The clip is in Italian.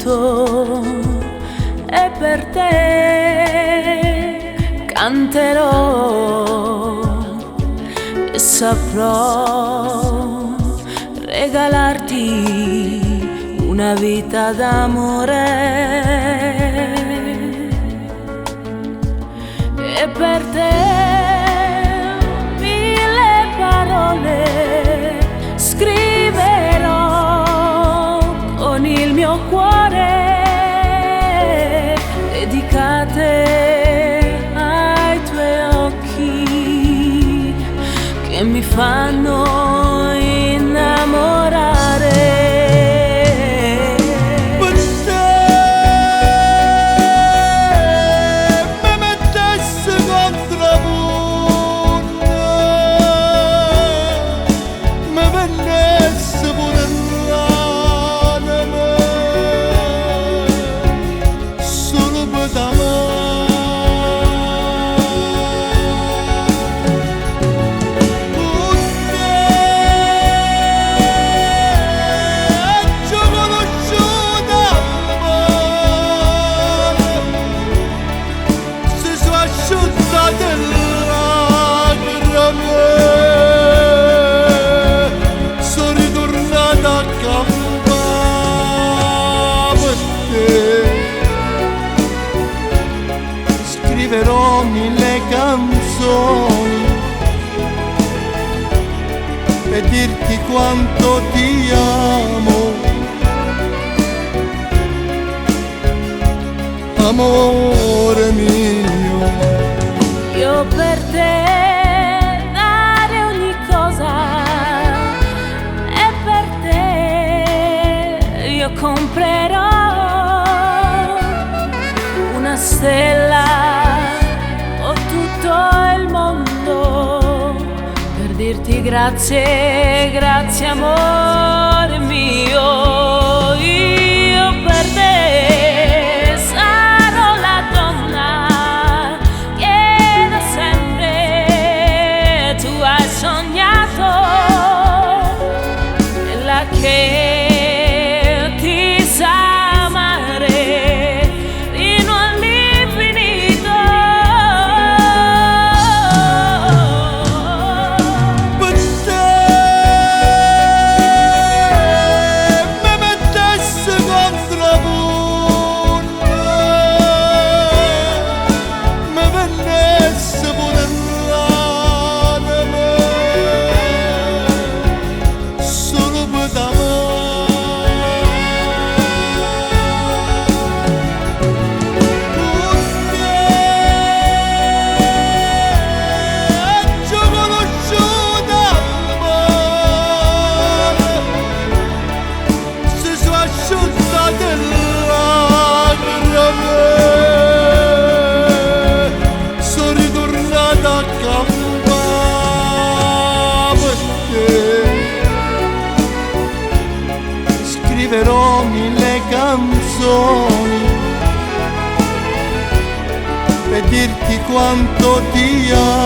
canto e per te canterò e saprò regalarti una vita d'amore. E per te mille parole scriverò con il mio cuore, dedicate ai tuoi occhi che mi fanno innamorare. Scriverò mille canzoni per dirti quanto ti amo, amore mio. Io per te dare ogni cosa e per te io comprerò una stella o tutto il mondo per dirti grazie, grazie amore mio. Io per te sarò la donna che da sempre tu hai sognato, quella che ti sa amare fino all'infinito. Per te mi mettessi contro punta, mi vennessi pure l'anima solo per sono ritornato a campare per te. Scriverò mille canzoni per dirti quanto ti amo,